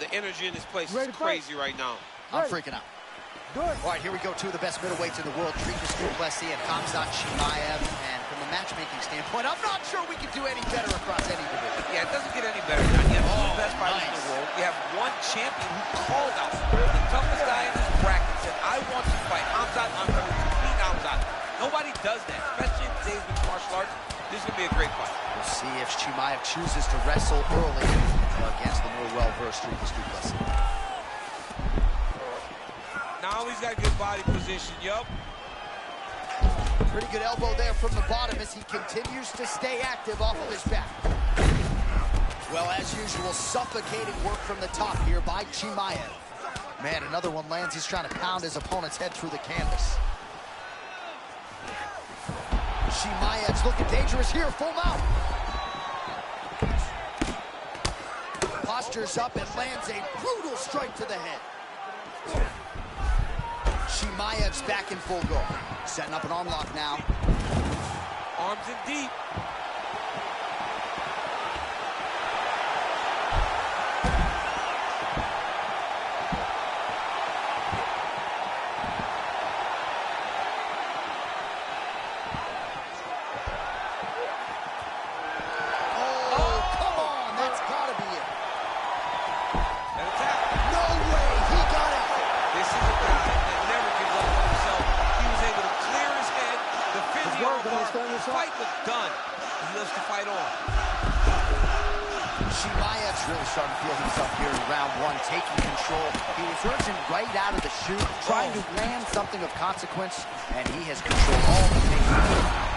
The energy in this place is crazy right now. I'm freaking out. All right, here we go. Two of the best middleweights in the world, Dricus du Plessis and Khamzat Chimaev. And from a matchmaking standpoint, I'm not sure we can do any better across any division. Yeah, it doesn't get any better. You have two of the best fighters in the world. You have one champion who called out the toughest guy in this bracket and said, I want to fight Khamzat. I'm going to beat Khamzat. Nobody does that, especially in today's mixed martial arts. This is going to be a great fight. We'll see if Chimaev chooses to wrestle early against the more well-versed Dricus du Plessis. Now he's got good body position, yup. Pretty good elbow there from the bottom as he continues to stay active off of his back. Well, as usual, suffocating work from the top here by Chimaev. Man, another one lands. He's trying to pound his opponent's head through the canvas. Chimaev's looking dangerous here, full mount. Postures up and lands a brutal strike to the head. Chimaev's back in full go. Setting up an arm lock now. Arms in deep. Fight was done. He lives to fight on. Chimaev's really starting to feel himself here in round one, taking control. He was urging right out of the chute, trying to land something of consequence, and he has controlled all the things.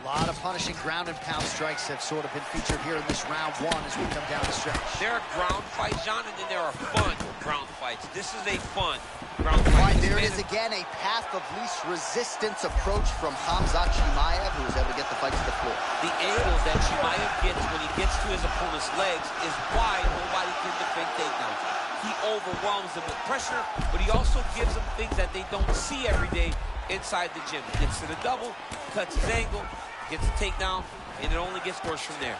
A lot of punishing ground and pound strikes have sort of been featured here in this round one as we come down the stretch. There are ground fights, John, and then there are fun ground fights. This is a fun ground fight. All right, there it is again, a path of least resistance approach from Khamzat Chimaev, who was able to get the fight to the floor. The angles that Chimaev gets when he gets to his opponent's legs is why nobody can defend takedowns. He overwhelms them with pressure, but he also gives them things that they don't see every day inside the gym. He gets to the double, cuts his angle, gets a takedown, and it only gets worse from there.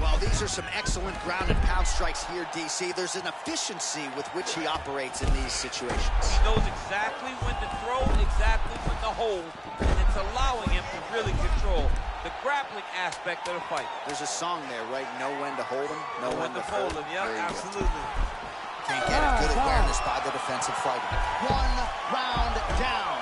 Well, these are some excellent ground and pound strikes here, DC. There's an efficiency with which he operates in these situations. He knows exactly when to throw, exactly when to hold, and it's allowing him to really control the grappling aspect of the fight. There's a song there, right? Know when to hold him, know when to hold him. Yeah, absolutely. Can't get a good awareness by the defensive fighter. 1 round down.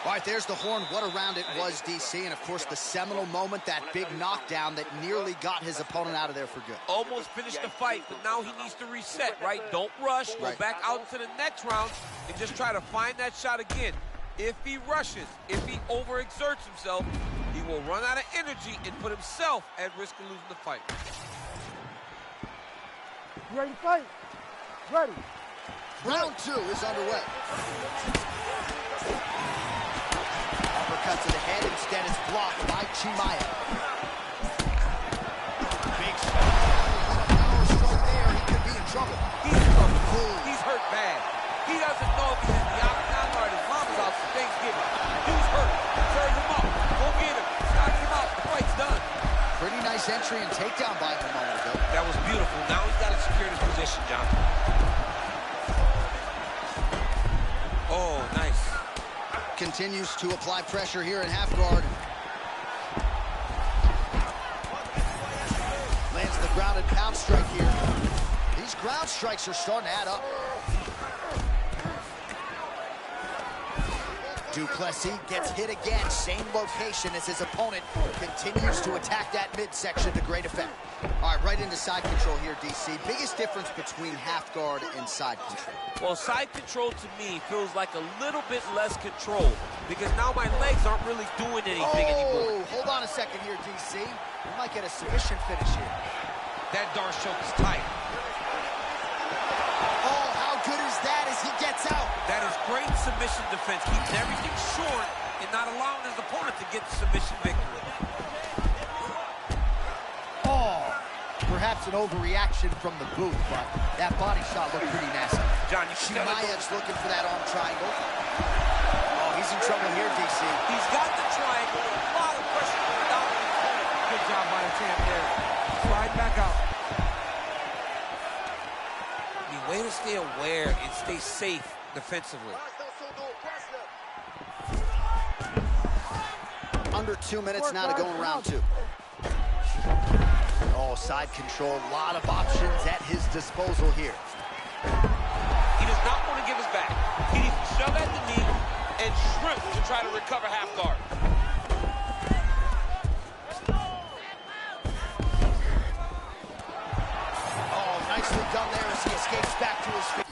All right, there's the horn. What a round it was, DC. And, of course, the seminal moment, that big knockdown that nearly got his opponent out of there for good. Almost finished the fight, but now he needs to reset, right? Don't rush. Go back out to the next round and just try to find that shot again. If he rushes, if he overexerts himself, he will run out of energy and put himself at risk of losing the fight. You ready to fight? Ready. Round 2 is underway. Uppercut to the head, instead it's blocked by Chimaev. Big power stroke there, he could be in trouble. He's in trouble. He's hurt bad. He doesn't know if he's in the octagon or at his mom's house for Thanksgiving. He's hurt. Serve him up. Go get him. Knock him out. The fight's done. Pretty nice entry and takedown by him a moment ago. That was beautiful. Now he's got to secure his position, John. Oh, nice. Continues to apply pressure here in half guard. Lands the ground and pound strike here. These ground strikes are starting to add up. Du Plessis gets hit again, same location as his opponent, continues to attack that midsection to great effect. All right, right into side control here, DC. Biggest difference between half guard and side control? Well, side control to me feels like a little bit less control because now my legs aren't really doing anything anymore. Hold on a second here, DC. We might get a submission finish here. That darn choke is tight. Oh, how good is that as he gets out? That is great submission defense. Keeps everything short and not allowing his opponent to get the submission victory. Oh, Perhaps an overreaction from the booth, but that body shot looked pretty nasty. John, Chimaev's looking for that arm triangle. Oh, he's in trouble here, DC. He's got the triangle. A lot of pressure going down on his corner. Good job by the champ there. Slide back out. I mean, way to stay aware and stay safe defensively. Under 2 minutes now to go in round 2. Oh, side control, a lot of options at his disposal here. He does not want to give his back. He needs to shove at the knee and shrimp to try to recover half guard. Oh, nicely done there as he escapes back to his feet.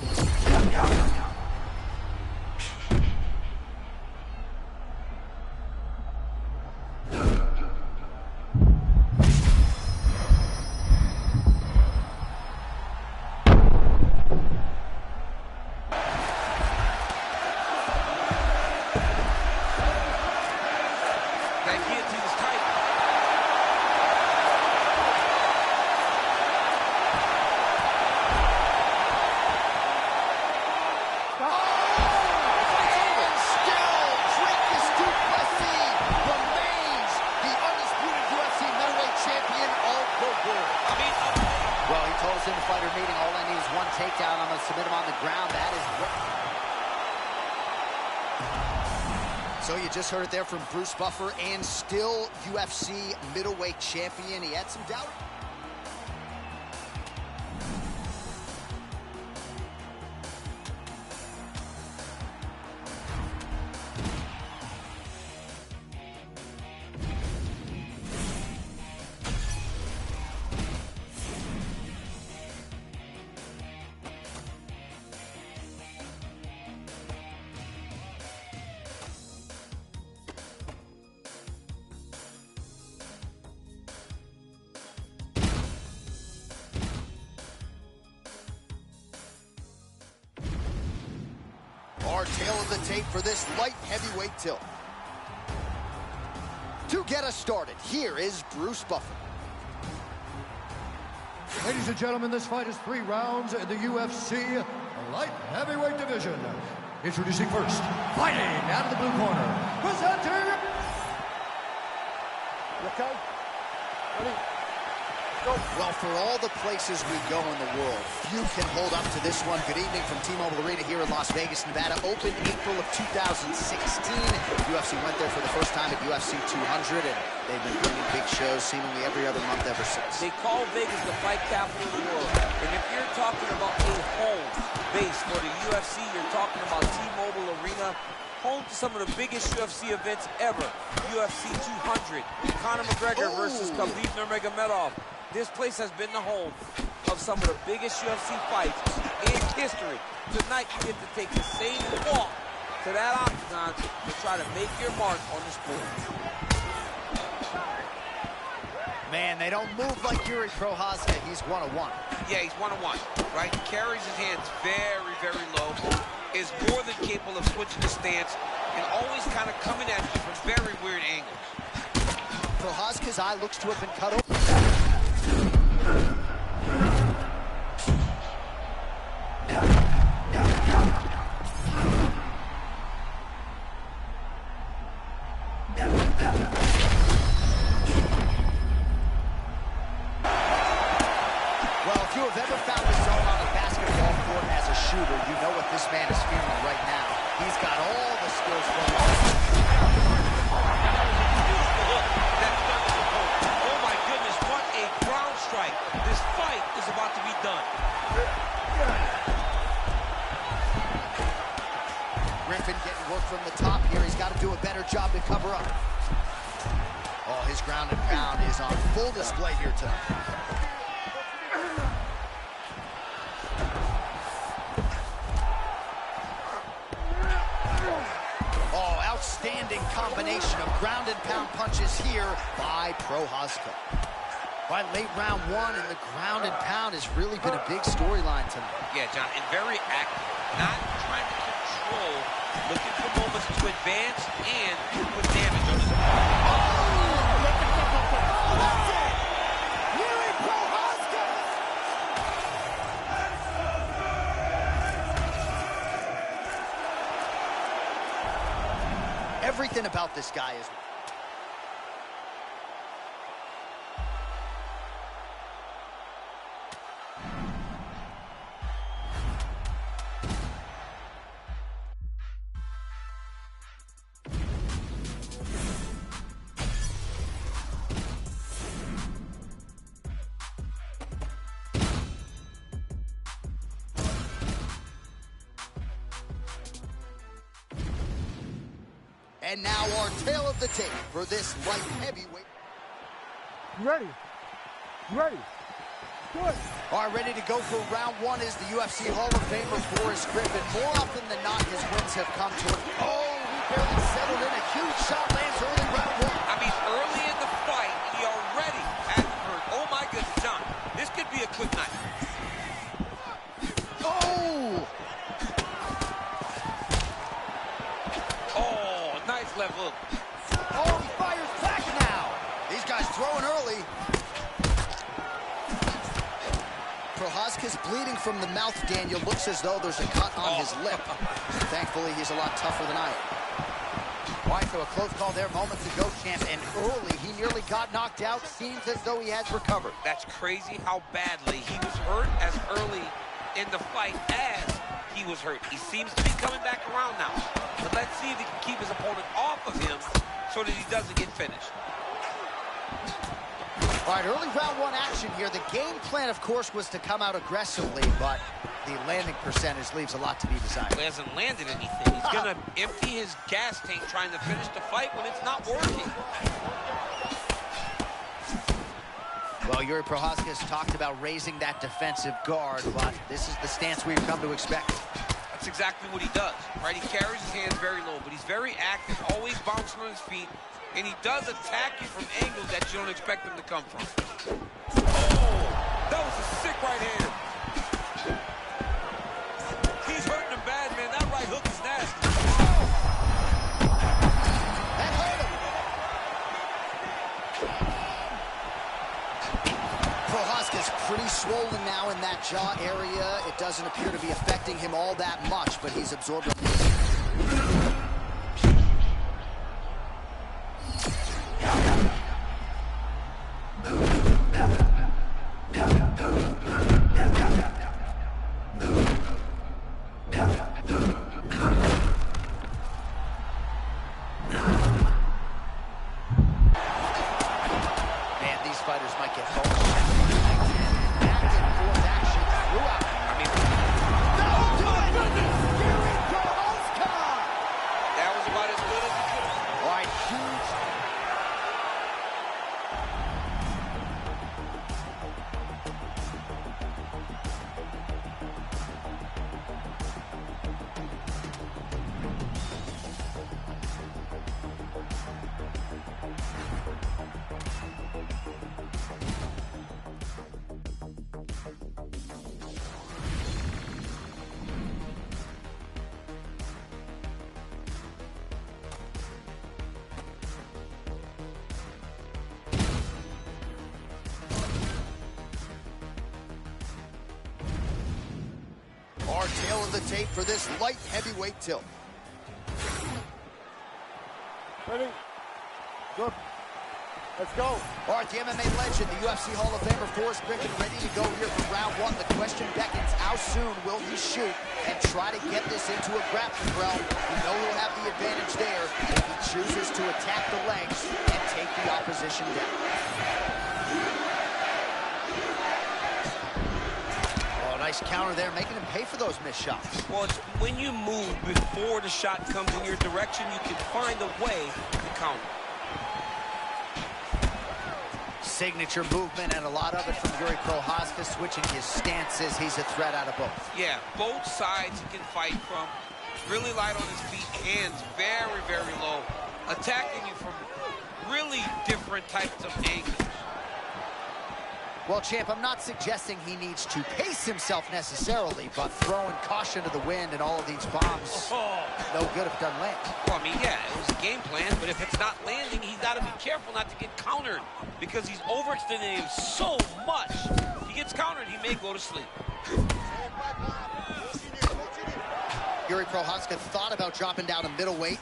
Fighter meeting, all I need is one takedown. I'm going to submit him on the ground. That is... So you just heard it there from Bruce Buffer, and still UFC middleweight champion. He had some doubt. Our tail of the tape for this light heavyweight tilt. To get us started, here is Bruce Buffer. Ladies and gentlemen, this fight is 3 rounds in the UFC light heavyweight division. Introducing first, fighting out of the blue corner, presenting... You okay? Ready? Go. Well, for all the places we go in the world, few can hold up to this one. Good evening from T-Mobile Arena here in Las Vegas, Nevada. Opened April of 2016. UFC went there for the first time at UFC 200, and they've been bringing big shows seemingly every other month ever since. They call Vegas the fight capital of the world. And if you're talking about a home base for the UFC, you're talking about T-Mobile Arena, home to some of the biggest UFC events ever. UFC 200, Conor McGregor versus Khabib Nurmagomedov. This place has been the home of some of the biggest UFC fights in history. Tonight, you get to take the same walk to that octagon to try to make your mark on the sport. Man, they don't move like Yuri Prochazka. He's one-on-one. Yeah, he's one-on-one, right? He carries his hands very, very low. Is more than capable of switching the stance and always kind of coming at you from very weird angles. Prochazka's eye looks to have been cut open. Well, if you have ever found the zone on a basketball court as a shooter, you know what this man is feeling right now. He's got all the skills for it. Oh my goodness, what a ground strike. This fight is about to be done. Griffin getting work from the top here. He's got to do a better job to cover up. Oh, his ground and pound is on full display here tonight. Outstanding combination of ground and pound punches here by Prochazka. Right, late round 1, and the ground and pound has really been a big storyline tonight. Yeah, John, and very active. Not trying to control, looking for moments to advance and put damage on his opponent. Oh, that's it! Yuri Prochazka Everything about this guy is... And now our tail of the tape for this light heavyweight. You ready? You ready? Good. All right, ready to go for round one is the UFC Hall of Famer Forrest Griffin. More often than not, his wins have come to it. Oh, he barely settled in. A huge shot lands early round one. I mean, early in the fight, he already had hurt. Oh my goodness, John. This could be a quick night. Oh! Nice left hook. Oh, he fires back now. These guys throwing early. Prochazka's bleeding from the mouth, Daniel. Looks as though there's a cut on his lip. Thankfully, he's a lot tougher than I am. All right, so a close call there moments ago, champ. And early, he nearly got knocked out. Seems as though he has recovered. That's crazy how badly he was hurt as early in the fight as he was hurt. He seems to be coming back around now. But let's see if he can keep his opponent off of him so that he doesn't get finished. All right, early round one action here. The game plan, of course, was to come out aggressively, but the landing percentage leaves a lot to be desired. He hasn't landed anything. He's going to empty his gas tank trying to finish the fight when it's not working. Well, Yuri Prochazka has talked about raising that defensive guard, but this is the stance we've come to expect. That's exactly what he does, right? He carries his hands very low, but he's very active, always bouncing on his feet, and he does attack you from angles that you don't expect him to come from. Oh, that was a sick right hand. He's hurting him bad, man. That right hook is nasty. That hurt him. Prochazka's pretty swollen now in that jaw area. It doesn't appear to be affecting him all that much, but he's absorbed. Man, these fighters might get both. Back and forth action throughout. I mean, that was about as good as he could. All right, huge. Our tail of the tape for this light heavyweight tilt. Ready? Good. Let's go. All right, the MMA legend, the UFC Hall of Famer Forrest Griffin, ready to go here for round one. The question beckons, how soon will he shoot and try to get this into a grappling realm? We know he'll have the advantage there if he chooses to attack the legs and take the opposition down. Oh, nice counter there, making him pay for those missed shots. Well, it's when you move before the shot comes in your direction, you can find a way to counter. Signature movement, and a lot of it from Yuri Prochazka, switching his stances. He's a threat out of both. Yeah, both sides he can fight from. Really light on his feet, hands very, very low. Attacking you from really different types of angles. Well, champ, I'm not suggesting he needs to pace himself necessarily, but throwing caution to the wind and all of these bombs, no good if it doesn't land. Well, I mean, yeah, it was a game plan, but if it's not landing, he's got to be careful not to get countered because he's overextending him so much. If he gets countered, he may go to sleep. Yuri Prochazka thought about dropping down to middleweight.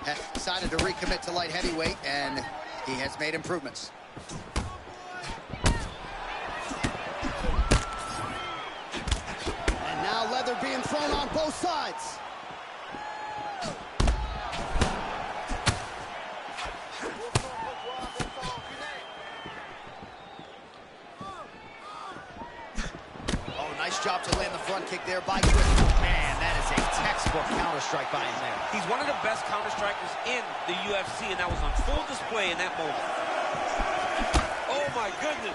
has decided to recommit to light heavyweight, and he has made improvements. And now leather being thrown on both sides. Nice job to land the front kick there by Griffin. Man, that is a textbook counter-strike by him there. He's one of the best counter-strikers in the UFC, and that was on full display in that moment. Oh, my goodness.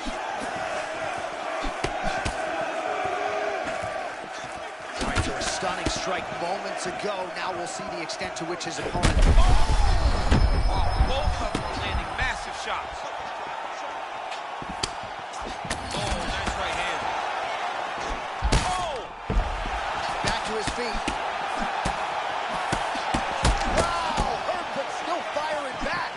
All right, so a stunning strike moments ago. Now we'll see the extent to which his opponent... Oh, both of them are landing massive shots. To his feet. Wow, hurt but still firing back.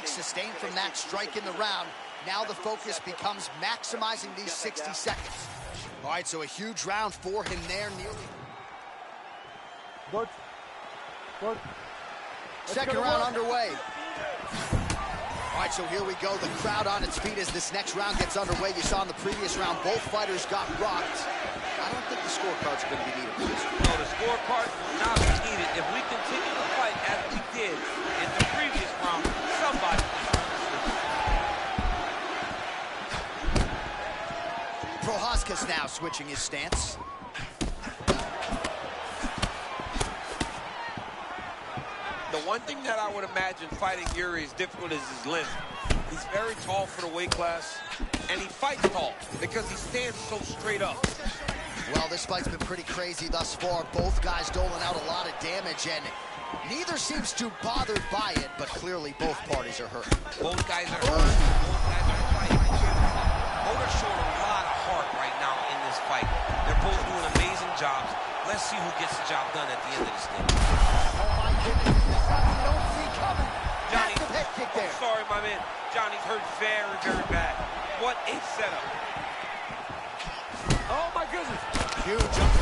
Sustained from that strike in the round. Now the focus becomes maximizing these 60 seconds. All right, so a huge round for him there, nearly. Good. Good. Second round underway. All right, so here we go. The crowd on its feet as this next round gets underway. You saw in the previous round, both fighters got rocked. I don't think the scorecards are going to be needed for this one. No, the scorecard will not be needed. If we continue to fight as we did in the previous round, somebody... Prochazka's now switching his stance. The one thing that I would imagine fighting Yuri is difficult is his length. He's very tall for the weight class, and he fights tall because he stands so straight up. Well, this fight's been pretty crazy thus far. Both guys doling out a lot of damage, and neither seems too bothered by it, but clearly both parties are hurt. Both guys are hurt. Both guys are fighting. Both are showing a lot of heart right now in this fight. They're both doing amazing jobs. Let's see who gets the job done at the end of this thing. Oh, my goodness. This is something you don't see coming. Johnny, massive head kick there. Oh, sorry, my man. Johnny's hurt very, very bad. What a setup. Oh, my goodness. Huge jump.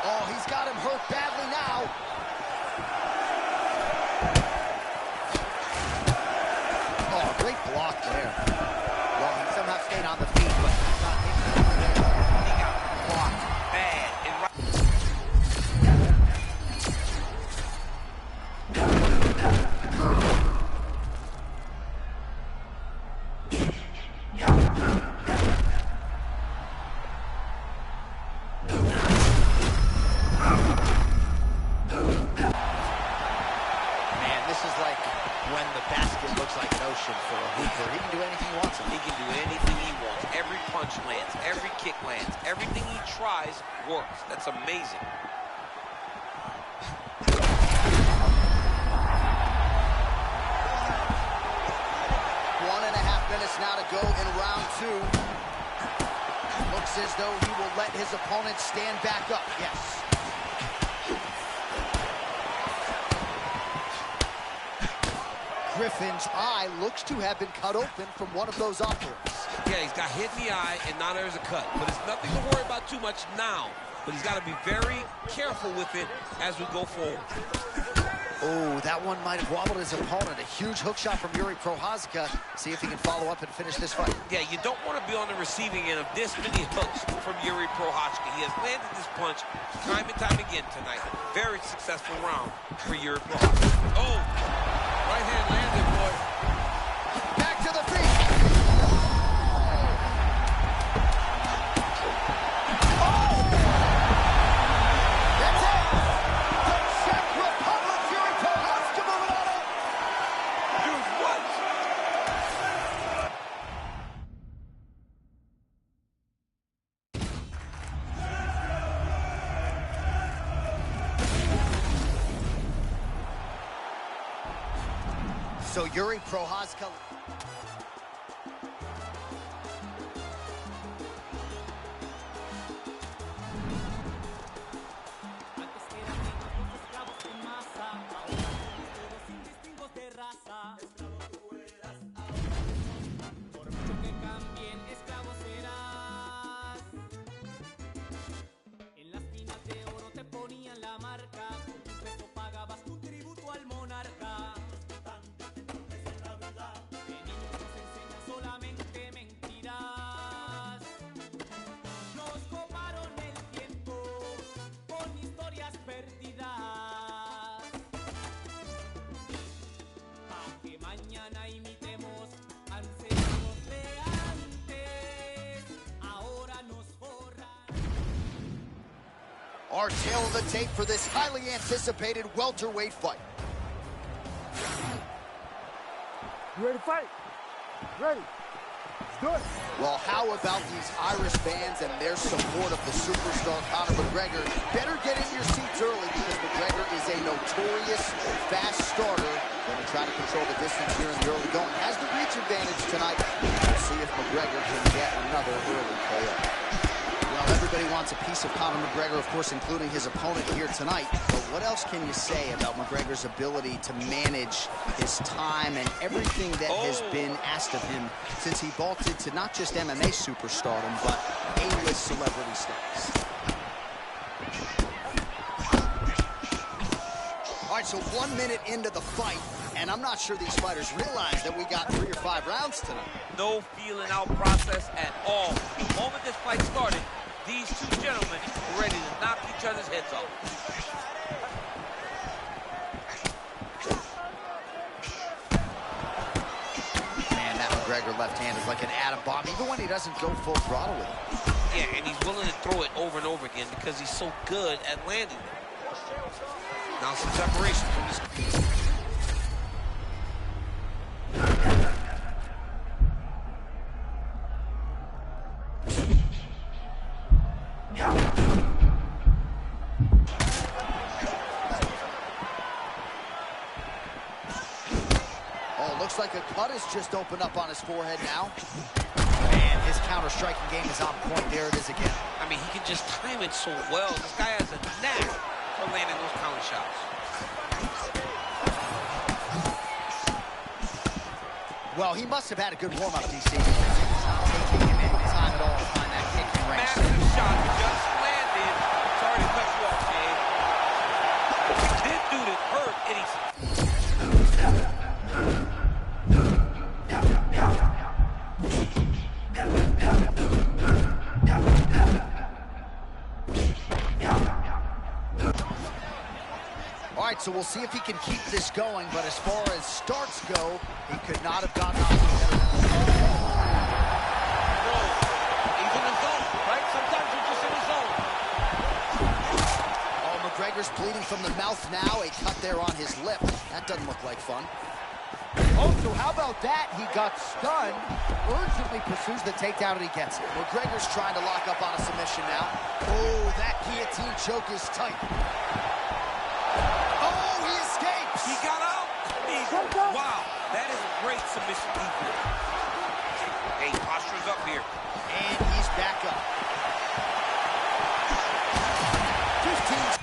Oh, he's got him hurt badly now. Oh, great block there. Well, he somehow stayed on the feet, but he's not hitting it there. He got blocked bad. And for a hooper. He can do anything he wants. He can do anything he wants. Every punch lands, every kick lands, everything he tries works. That's amazing. 1.5 minutes now to go in round two. Looks as though he will let his opponent stand back up. Yes. Griffin's eye looks to have been cut open from one of those offerings. Yeah, he's got hit in the eye, and now there's a cut. But it's nothing to worry about too much now. But he's got to be very careful with it as we go forward. Oh, that one might have wobbled his opponent. A huge hook shot from Yuri Prochazka. See if he can follow up and finish this fight. Yeah, you don't want to be on the receiving end of this many hooks from Yuri Prochazka. He has landed this punch time and time again tonight. Very successful round for Yuri Prochazka. Oh, right hand landed, boy. So Yuri Prochazka. Our tail of the tape for this highly anticipated welterweight fight. You ready to fight? Ready. Let's do it. Well, how about these Irish fans and their support of the superstar Conor McGregor? Better get in your seats early because McGregor is a notorious fast starter. Going to try to control the distance here in the early going. Has the reach advantage tonight. We'll see if McGregor can get another early KO. Well, everybody wants a piece of Conor McGregor, of course, including his opponent here tonight. But what else can you say about McGregor's ability to manage his time and everything that has been asked of him since he vaulted to not just MMA superstardom, but A-list celebrity status? All right, so 1 minute into the fight, and I'm not sure these fighters realize that we got 3 or 5 rounds tonight. No feeling out process at all. The moment this fight started, these two gentlemen were ready to knock each other's heads off. Man, that McGregor left hand is like an atom bomb, even when he doesn't go full throttle with it. Yeah, and he's willing to throw it over and over again because he's so good at landing it. Now some separation from this. Oh, looks like a cut has just opened up on his forehead now. And his counter-striking game is on point. There it is again. I mean, he can just time it so well. This guy has a knack for landing those counter shots. Well, he must have had a good warm-up, DC. Because it's not taking him any time at all to find that kicking range. Massive shot just landed. Sorry to cut you off, Dave. This dude is hurt, and he's... All right, so we'll see if he can keep this going, but as far as starts go, he could not have gotten off better. He's in the zone, right? Sometimes you're just in the zone. Oh, McGregor's bleeding from the mouth now. A cut there on his lip. That doesn't look like fun. Oh, so how about that? He got stunned, urgently pursues the takedown, and he gets it. McGregor's trying to lock up on a submission now. Oh, that guillotine choke is tight. Oh, he escapes. He got out. Wow, that is a great submission defense. Hey, posture's up here. And he's back up. 15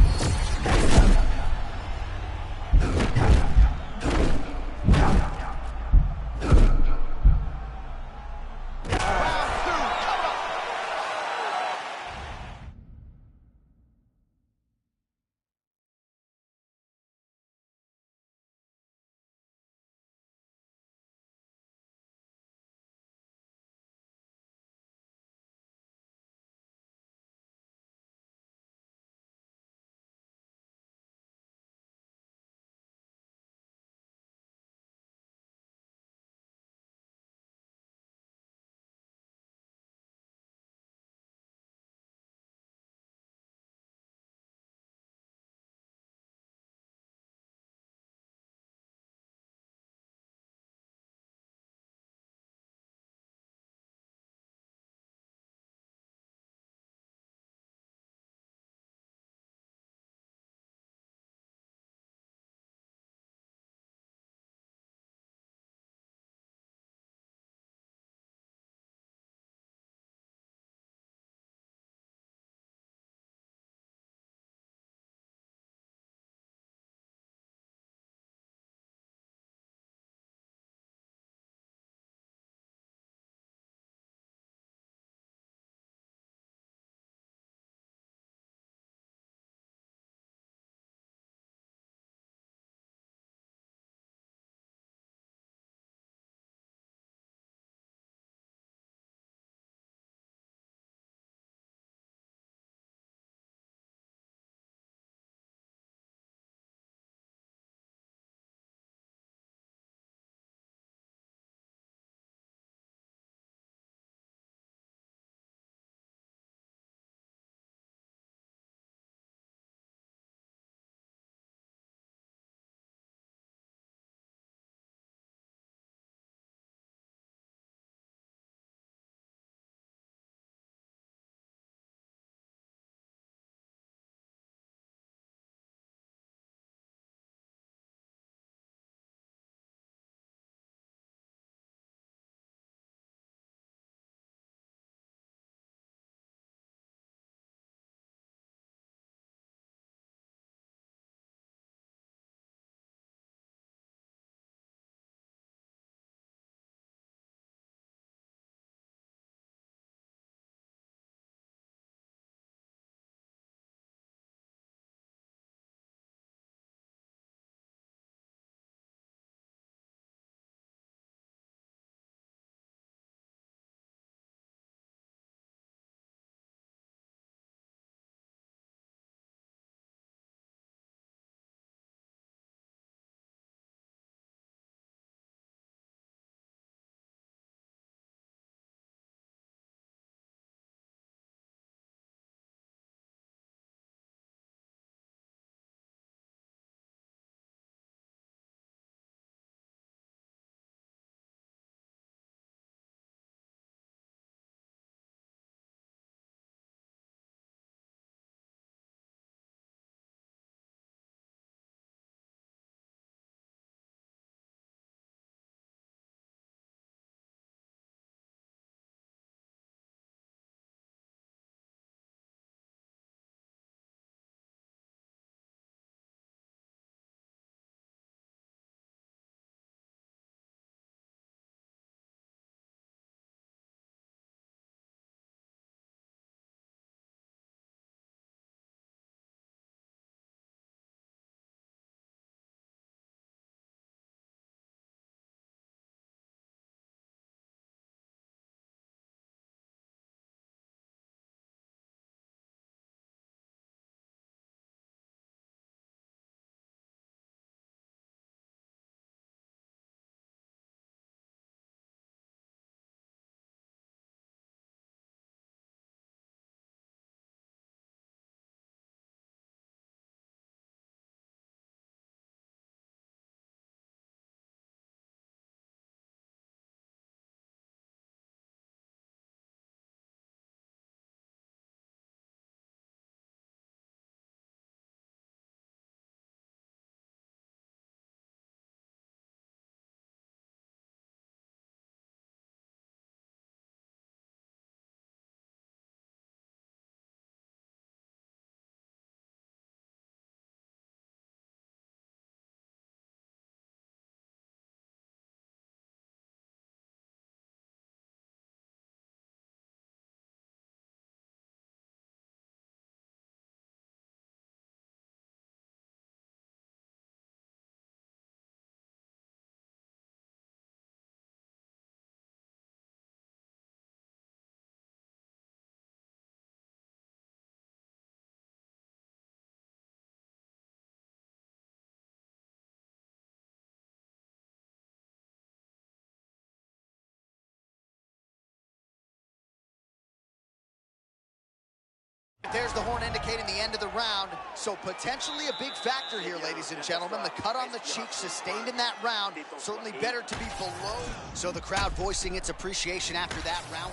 There's the horn indicating the end of the round. So potentially a big factor here, ladies and gentlemen. The cut on the cheek sustained in that round. Certainly better to be below. So the crowd voicing its appreciation after that round.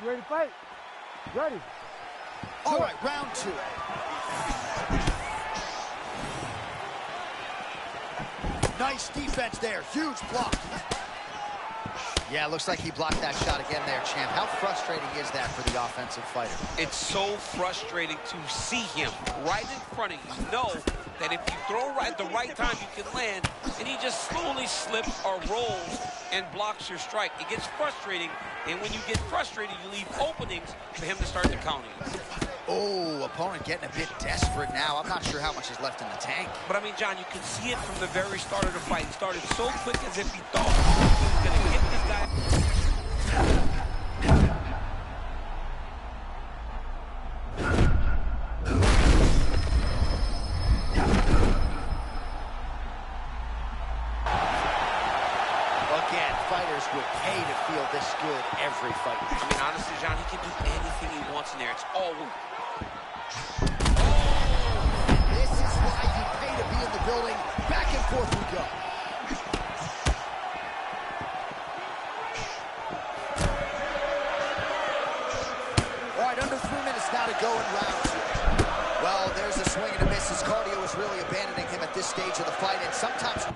You ready to fight? Ready. All right, round two. Nice defense there. Huge block. Yeah, looks like he blocked that shot again there, champ. How frustrating is that for the offensive fighter? It's so frustrating to see him right in front of you. Know that if you throw right at the right time, you can land, and he just slowly slips or rolls and blocks your strike. It gets frustrating, and when you get frustrated, you leave openings for him to start the counting. Oh, opponent getting a bit desperate now. I'm not sure how much is left in the tank. But, I mean, John, you can see it from the very start of the fight. He started so quick as if he thought he was going to hit this guy. Again, fighters would pay to feel this good every fight. I mean, honestly, John, he can do anything he wants in there. It's all work. This is why you pay to be in the building. Back and forth we go. All right, under 3 minutes now to go in round two. Well, there's a swing and a miss. His cardio is really abandoning him at this stage of the fight, and sometimes...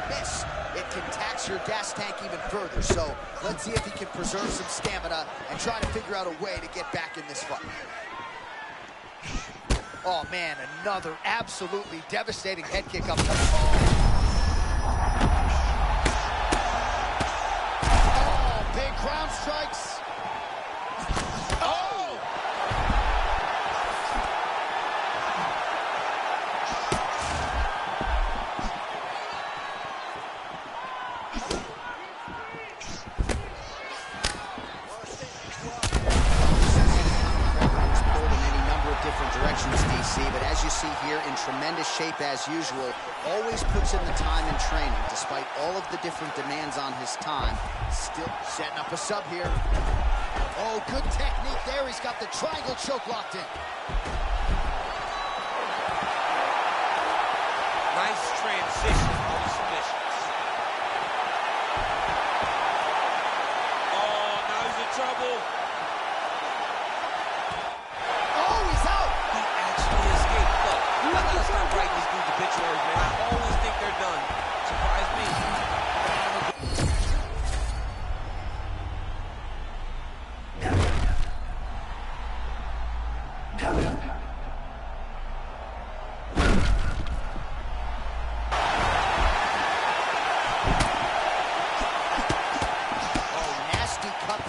miss. It can tax your gas tank even further. So let's see if he can preserve some stamina and try to figure out a way to get back in this fight. Oh man, another absolutely devastating head kick up. Oh, big ground strikes. But as you see here, in tremendous shape as usual, always puts in the time in training, despite all of the different demands on his time. Still setting up a sub here. Oh, good technique there. He's got the triangle choke locked in. Nice transition on the submissions. Oh, now he's in trouble. I gotta stop writing these dudes obituaries, man. I always think they're done. Surprise me.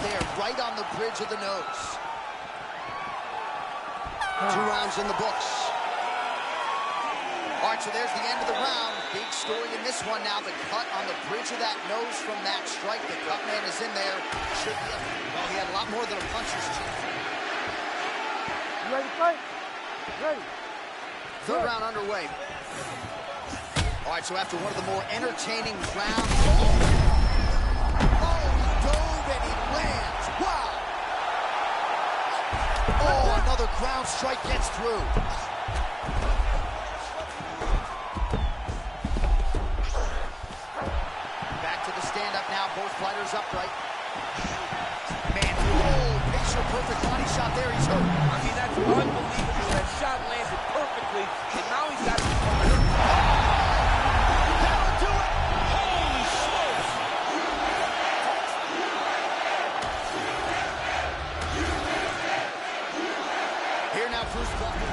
there, right on the bridge of the nose. 2 rounds in the books. All right, so there's the end of the round. Big story in this one now. The cut on the bridge of that nose from that strike. The cut man is in there. Should be well, he had a lot more than a puncher's chance. You ready to fight? Ready. 3rd round underway. All right, so after one of the more entertaining rounds. Oh, he dove and he lands. Wow. Oh, another ground strike gets through. Back to the stand-up now. Both fighters upright. Man, oh, picture perfect body shot there. He's hurt. I mean, that's unbelievable. That shot landed perfectly, and now he's got to be hurt. That'll do it. Holy smokes! Here now, Bruce Buffer.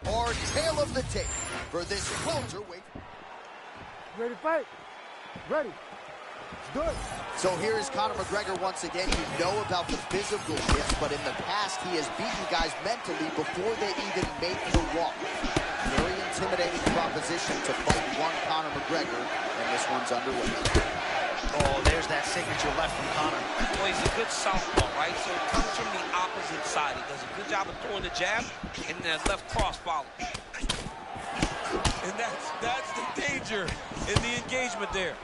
Our tale of the tape for this welterweight. Ready to fight? Ready. Let's do it. So here is Conor McGregor once again. You know about the physical shifts, but in the past he has beaten guys mentally before they even make the walk. Very intimidating proposition to fight one Conor McGregor, and this one's underway. Oh, there's that signature left from Conor. Well, he's a good southpaw, right? So it comes from the opposite side. He does a good job of throwing the jab, and that left cross follows. And that's the danger in the engagement there.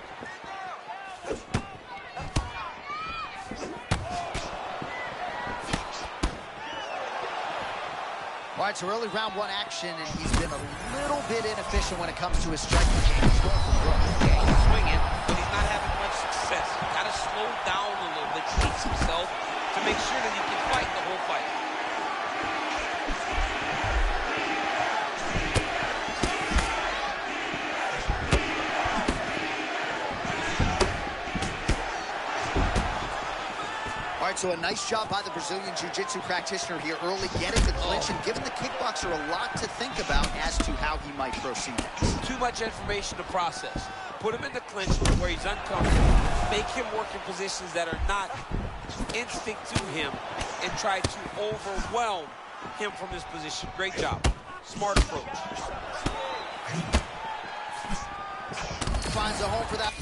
All right, so early round 1 action, and he's been a little bit inefficient when it comes to his striking game. He's going for broke. Yeah, he's swinging, but he's not having much success. He's got to slow down a little bit, pace himself to make sure that he can fight the whole fight. All right, so a nice job by the Brazilian Jiu-Jitsu practitioner here early, getting the clinch and giving the kickboxer a lot to think about as to how he might proceed next. Too much information to process. Put him in the clinch where he's uncomfortable. Make him work in positions that are not instinct to him and try to overwhelm him from his position. Great job. Smart approach. Finds a home for that.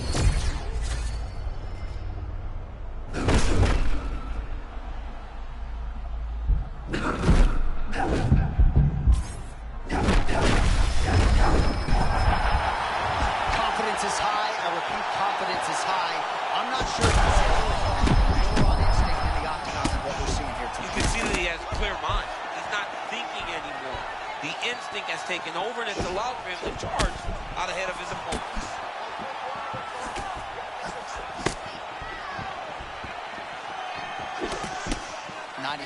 Confidence is high. I repeat, confidence is high. I'm not sure he's more on instinct in the octagon than what we're seeing here You tonight. can see that he has a clear mind. He's not thinking anymore. The instinct has taken over, and it's allowed for him to charge out ahead of his opponent.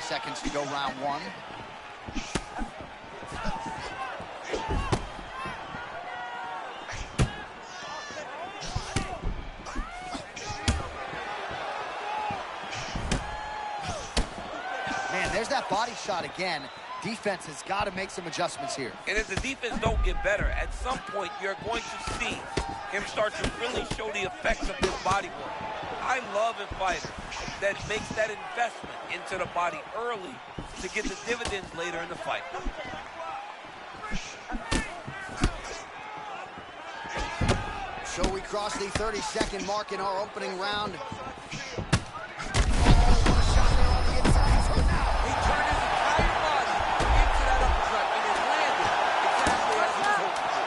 Seconds to go round 1. Man, there's that body shot again. Defense has got to make some adjustments here. And if the defense don't get better, at some point you're going to see him start to really show the effects of his body work. I love a fighter that makes that investment into the body early to get the dividends later in the fight. So we cross the 30-second mark in our opening round. He turned his entire body into that uppercut and it landed exactly as he hoped to.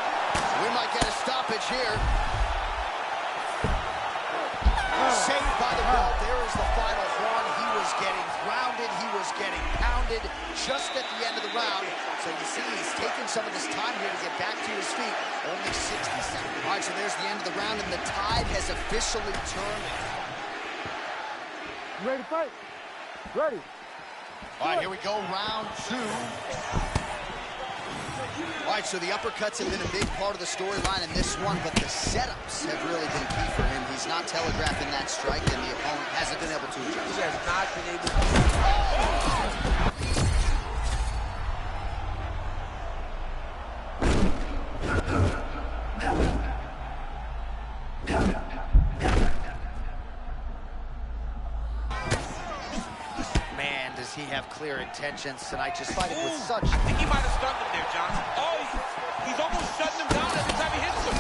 We might get a stoppage here. Saved by the bell. There is the final horn. He was getting grounded. He was getting pounded. grounded just at the end of the round. So you see he's taking some of this time here to get back to his feet. Only 60 seconds. All right, so there's the end of the round, and the tide has officially turned. You ready to fight? Ready. All right, here we go, round 2. All right, so the uppercuts have been a big part of the storyline in this one, but the setups have really been key for him. He's not telegraphing that strike, and the opponent hasn't been able to adjust. He has not been able to. Man, does he have clear intentions tonight, just fighting with such... I think he might have stunned him there, John. Oh, he's almost shutting him down every time he hits him.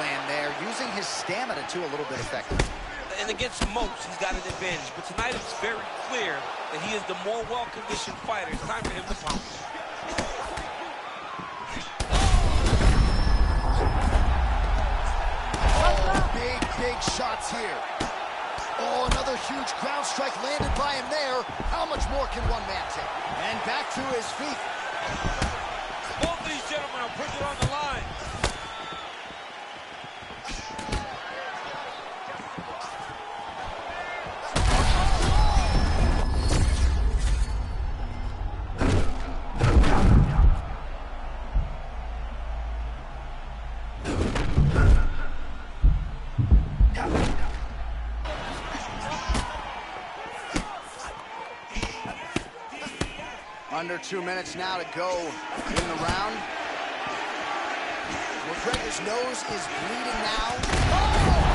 Land there, using his stamina too a little bit effective. And against most, he's got an advantage. But tonight it's very clear that he is the more well-conditioned fighter. It's time for him to pounce. Oh, big shots here. Oh, another huge ground strike landed by him there. How much more can one man take? And back to his feet. Both of these gentlemen are putting it on the line. Under 2 minutes now to go in the round. McGregor's nose is bleeding now. Oh!